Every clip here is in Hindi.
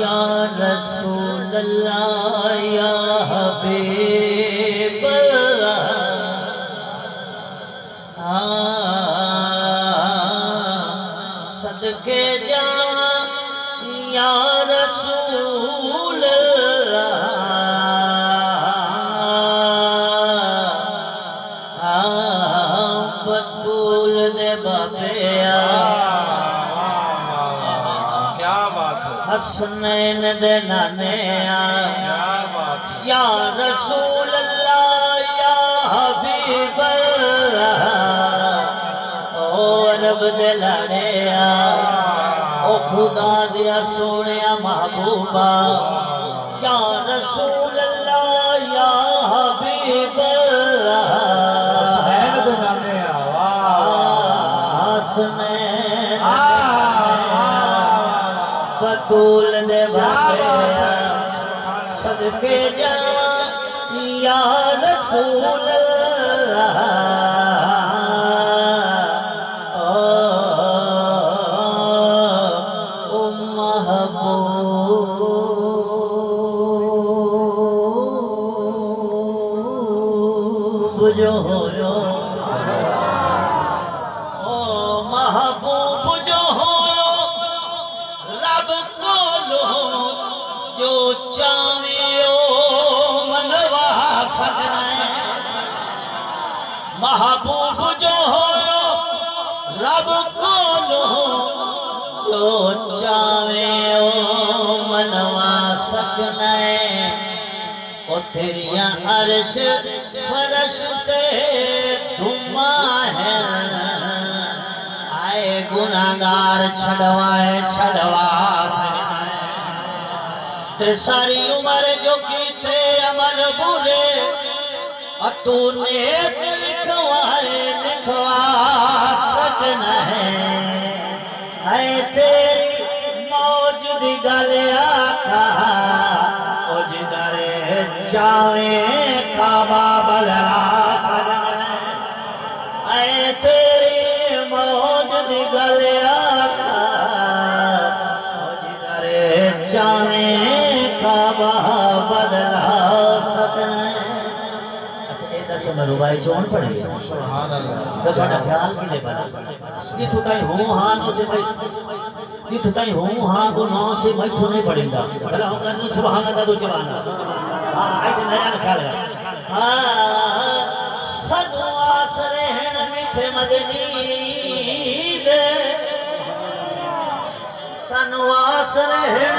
या रसूल अल्लाह या हबीब अल्लाह सदके जा या रसूल अल्लाह बतूल दे बाबे हसनैन दे नाने या रसूल अल्लाह या हबीब अल्लाह ओ अरब दे लाड़े ओ खुदा दिया सोने महबूबा या रसूल अल्लाह या हबीब अल्लाह हसनैन दे नाने हसनैन बतूल दे बाबे सदके जा या रसूल अल्लाह ओ महबूब जो होयो ओ महबूब जो होयो रब को लो जो चावे ओ मनवा सकना महबूब जो हो रब को लो जो चावे ओ मनवा सकना ओ तेरिया अर्श फरश ते धुमा है आए गुनाहगार छड़वाए छड़वा ते सारी उम्र जो कीते अमल बुरे तूने लिखवाए लिखवा सकना है तेरी मौज दी गल आका ओ जिधरे जावे काबा बदला सकना है तेरी मौज दी गल आका ओ जिधरे जावे काबा बदला सकना है रुबाई चौन पड़ी तो थोड़ा ख्याल की ले बना जिथु ताई हूं हां नो से भाई जिथु ताई हूं हां को नो से मैं तो नहीं पड़ेगा भला हम कर सुभान अल्लाह तो जवान हां आई तो मेरा ख्याल है हां सनु आसरे हैं मीठे मदनी दे सनु आसरे हैं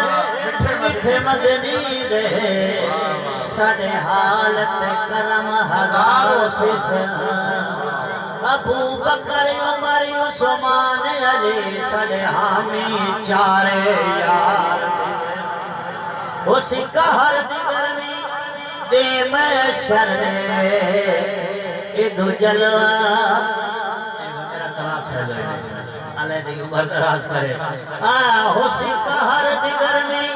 मीठे मदनी दे साढ़े हालत करम हजारों से अबू बकर उमर उस्मान अली साढ़े हामी चारे यार उसी कहर दी गर्मी दे मैं शर्मे इदु जलवा मेरा तलाश है अल्लाह दी उम्र दराज करे उसी कहर दी गर्मी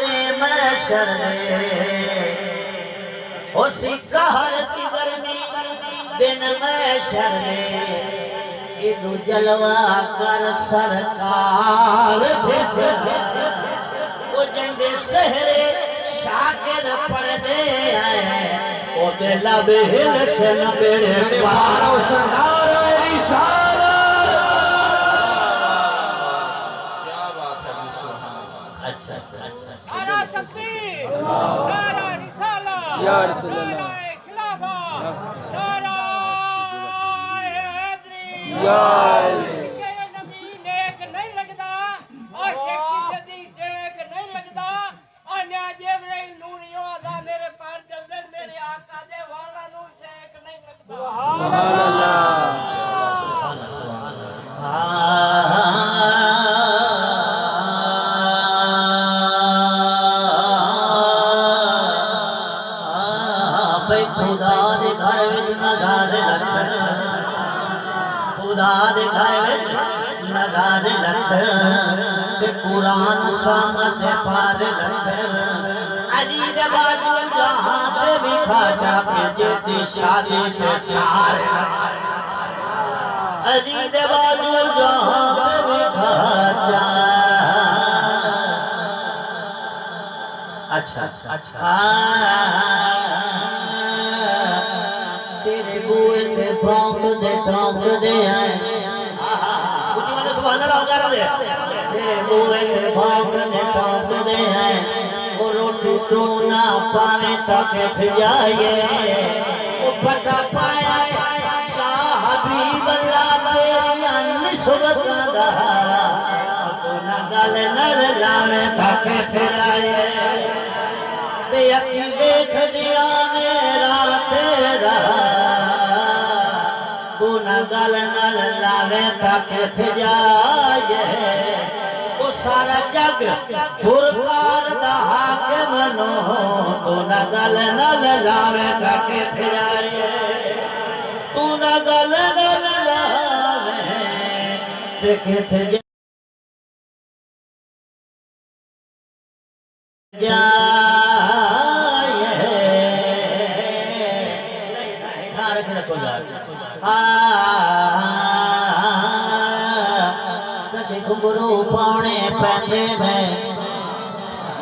दे मैं शर्मे उसी कहर की गर्मी दिन में शर्मे इदु जलवा कर सरकार वो जंदे सहरे शाकिर पढ़दे आए ओ दे लब हिल से न बेड़े पारो सरदार रिसालत क्या बात है अच्छा अच्छा अच्छा नारा तकबीर नारा रिसालत या रसूल अल्लाह खिलाफा नारा हैदरी या के नबी नेक नहीं लगदा आशिक की जदी नेक नहीं लगदा अन्या जेवरे नूरियों दा मेरे पार जल्दन मेरे आका दे वाला नु नेक नहीं लगदा सुभान अल्लाह सुभान अल्लाह खुदा दे घर विच नज़ारे लखन खुदा दे घर विच नज़ारे लखन ते कुरान सामत पार लखन अली दे बाजू जहां ते भी खाजा के जेदी शादी ते प्यार अली दे बाजू जहां में खाचा अच्छा अच्छा तेरे बुए ते भौंक दे हैं कुछ मैंने सुभान अल्लाह वगैरह दे तेरे बुए ते भौंक दे हैं वो रोटी तू ना पावे तक जाए वो पता पाया या हबीब अल्लाह तेरी अन सुबत दा तू ना गल नल लावे तक जाए ते अखी देख दिया मेरा तेरा तू न गल नल लावे तक जाए वो सारा जग दुरकार दा हाकिम नो तू न गल नल लावे तक जाए तू न गल नल लावे तक कदे घुंघरू पाने पैंदे ने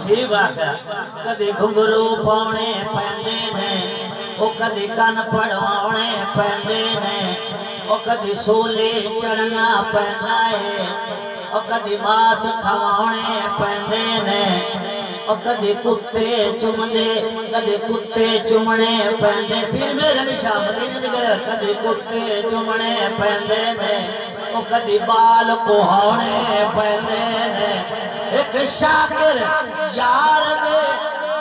जी बात कदे घुंघरू पाने पैंदे ने ओ कदे कन पड़वाने पैंदे ने ओ कदे सोले चढ़ना पैंदा है ओ कदे मास खवाने पैंदे ने ओ कदे कुत्ते चुमने पैंदे फिर मेरे निशान कदे कुत्ते चुमने पैंदे ने ओ कदे बाल कुहाने पैंदे ने एक शाकिर यार दे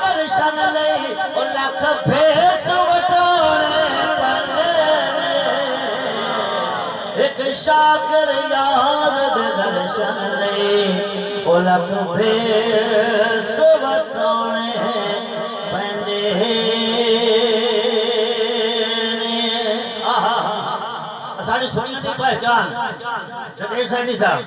दर्शन लई ओ लख भेस वटाने पैंदे एक शाकिर यार दे दर्शन लई ओ लख भेस वटाने पैंदे साड़ी सोनिया की पहचान जटेश सैनी साहब